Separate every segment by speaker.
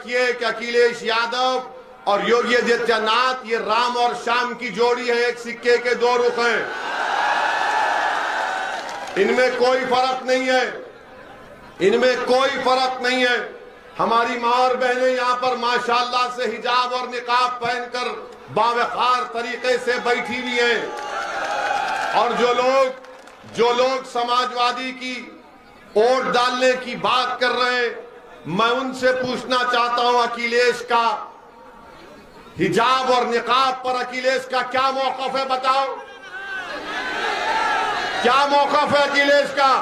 Speaker 1: रखिए कि अखिलेश यादव और योगी आदित्यनाथ ये राम और श्याम की जोड़ी है, एक सिक्के के दो रुख हैं। इनमें कोई फर्क नहीं है, इनमें कोई फर्क नहीं है। हमारी माँ और बहनें यहाँ पर माशाअल्लाह से हिजाब और निकाब पहनकर बावकार तरीके से बैठी हुई हैं। और जो लोग समाजवादी की वोट डालने की बात कर रहे हैं, मैं उनसे पूछना चाहता हूं अखिलेश का हिजाब और निकाब पर अखिलेश का क्या मौक़िफ़ है, बताओ क्या मौक़िफ़ है अखिलेश का।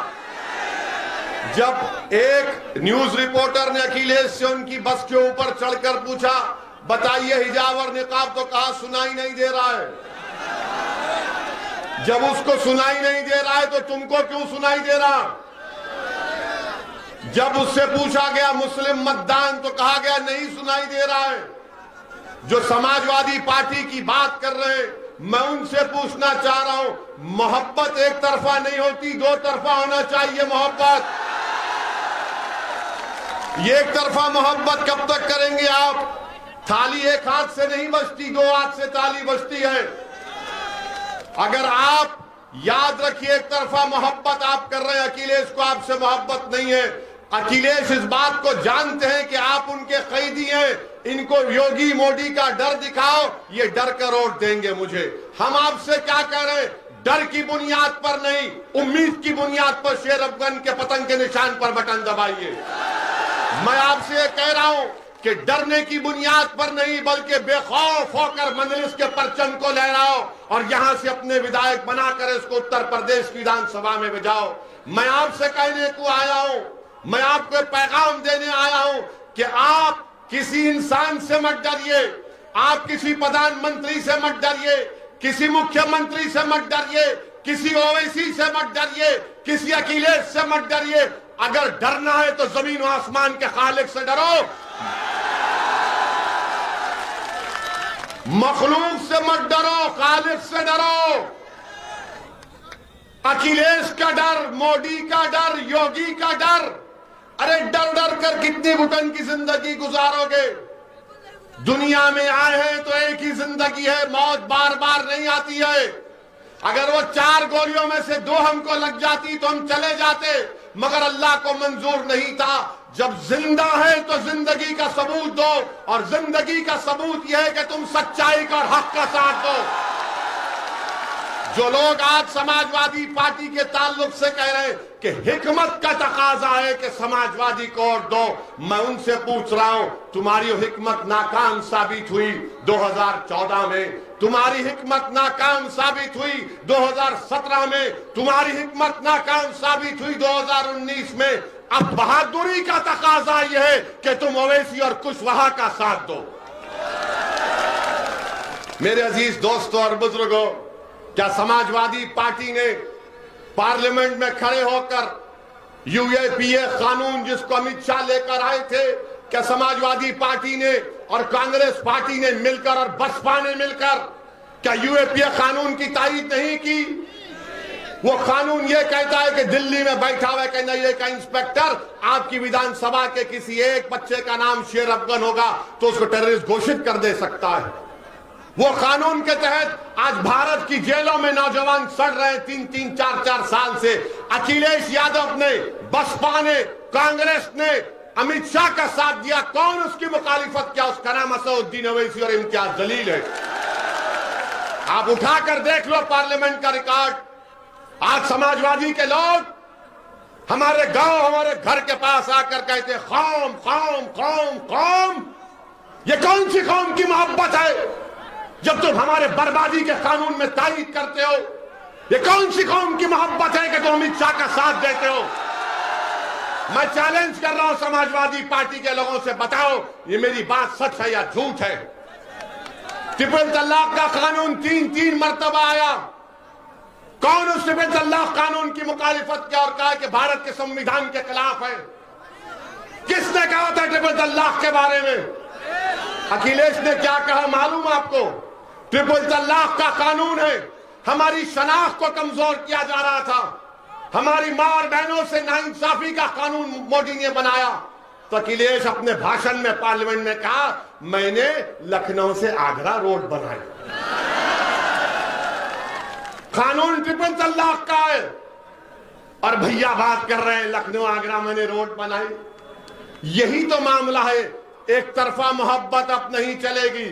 Speaker 1: जब एक न्यूज रिपोर्टर ने अखिलेश से उनकी बस के ऊपर चढ़कर पूछा, बताइए हिजाब और निकाब, तो कहा सुनाई नहीं दे रहा है। जब उसको सुनाई नहीं दे रहा है तो तुमको क्यों सुनाई दे रहा। जब उससे पूछा गया मुस्लिम मतदान तो कहा गया नहीं सुनाई दे रहा है। जो समाजवादी पार्टी की बात कर रहे हैं, मैं उनसे पूछना चाह रहा हूं, मोहब्बत एक तरफा नहीं होती, दो तरफा होना चाहिए मोहब्बत। ये एक तरफा मोहब्बत कब तक करेंगे आप। थाली एक हाथ से नहीं बजती, दो हाथ से ताली बजती है। अगर आप याद रखिए, एक तरफा मोहब्बत आप कर रहे हैं, अखिलेश को आपसे मोहब्बत नहीं है। अखिलेश इस बात को जानते हैं कि आप उनके कैदी हैं। इनको योगी मोदी का डर दिखाओ, ये डर कर वोट देंगे मुझे। हम आपसे क्या कह रहे हैं, डर की बुनियाद पर नहीं, उम्मीद की बुनियाद पर शेर अफगान के पतंग के निशान पर बटन दबाइए। मैं आपसे ये कह रहा हूं कि डरने की बुनियाद पर नहीं, बल्कि बेखौफ होकर मजलिस के परचम को लहराओ और यहां से अपने विधायक बनाकर इसको उत्तर प्रदेश विधानसभा में भेजाओ। मैं आपसे कहने को आया हूं, मैं आपको पैगाम देने आया हूं कि आप किसी इंसान से मत डरिए, आप किसी प्रधानमंत्री से मत डरिए, किसी मुख्यमंत्री से मत डरिए, किसी ओवैसी से मत डरिए, किसी अखिलेश से मत डरिए। अगर डरना है तो जमीन और आसमान के खालिक से डरो, मखलूक से मत डरो, खालिक से डरो। अखिलेश का डर, मोदी का डर, योगी का डर, अरे डर डर कर कितनी घुटन की जिंदगी गुजारोगे। दुनिया में आए हैं तो एक ही जिंदगी है, मौत बार बार नहीं आती है। अगर वो 4 गोलियों में से 2 हमको लग जाती तो हम चले जाते, मगर अल्लाह को मंजूर नहीं था। जब जिंदा है तो जिंदगी का सबूत दो, और जिंदगी का सबूत यह है कि तुम सच्चाई का और हक का साथ दो। जो लोग आज समाजवादी पार्टी के ताल्लुक से कह रहे हैं कि हिकमत का तकाजा है कि समाजवादी को वोट दो, मैं उनसे पूछ रहा हूं, तुम्हारी हिकमत नाकाम साबित हुई 2014 में, तुम्हारी हिकमत नाकाम साबित हुई 2017 में, तुम्हारी हिकमत नाकाम साबित हुई 2019 में। अब बहादुरी का तकाजा यह है कि तुम ओवैसी और कुशवाहा का साथ दो। मेरे अजीज दोस्तों और बुजुर्गों, क्या समाजवादी पार्टी ने पार्लियामेंट में खड़े होकर यूएपीए कानून जिसको अमित शाह लेकर आए थे, क्या समाजवादी पार्टी ने और कांग्रेस पार्टी ने मिलकर और बसपा ने मिलकर क्या यूएपीए कानून की तारीफ नहीं की। वो कानून ये कहता है कि दिल्ली में बैठा हुआ एनआईए का इंस्पेक्टर आपकी विधानसभा के किसी एक बच्चे का नाम शेर अफगान होगा तो उसको टेररिस्ट घोषित कर दे सकता है। वो कानून के तहत आज भारत की जेलों में नौजवान सड़ रहे हैं 3-3, 4-4 साल से। अखिलेश यादव ने, बसपा ने, कांग्रेस ने अमित शाह का साथ दिया, कौन उसकी मुखालिफत किया? उसका नाम असदुद्दीन ओवैसी और इम्तियाज जलील है। आप उठाकर देख लो पार्लियामेंट का रिकॉर्ड। आज समाजवादी के लोग हमारे गांव, हमारे घर के पास आकर कहते कौम कौम कौम कौम। ये कौन सी कौम की मोहब्बत है जब तुम हमारे बर्बादी के कानून में तारीफ करते हो? ये कौन सी कौम की मोहब्बत है कि तुम अमित शाह का साथ देते हो? मैं चैलेंज कर रहा हूं समाजवादी पार्टी के लोगों से, बताओ ये मेरी बात सच है या झूठ है? ट्रिपल तलाक का कानून 3-3 मरतबा आया। कौन उस ट्रिपल तलाक कानून की मुखालिफत किया और कहा कि भारत के संविधान के खिलाफ है? किसने कहा था ट्रिपल तलाक के बारे में? अखिलेश ने क्या कहा मालूम आपको? ट्रिपल तलाक का कानून है, हमारी शनाख्त को कमजोर किया जा रहा था, हमारी मां और बहनों से नाइंसाफी का कानून मोदी ने बनाया, तो अखिलेश अपने भाषण में पार्लियामेंट में कहा, मैंने लखनऊ से आगरा रोड बनाई। कानून ट्रिपल तलाक का है और भैया बात कर रहे हैं लखनऊ आगरा मैंने रोड बनाई। यही तो मामला है, एक तरफा मोहब्बत अब नहीं चलेगी।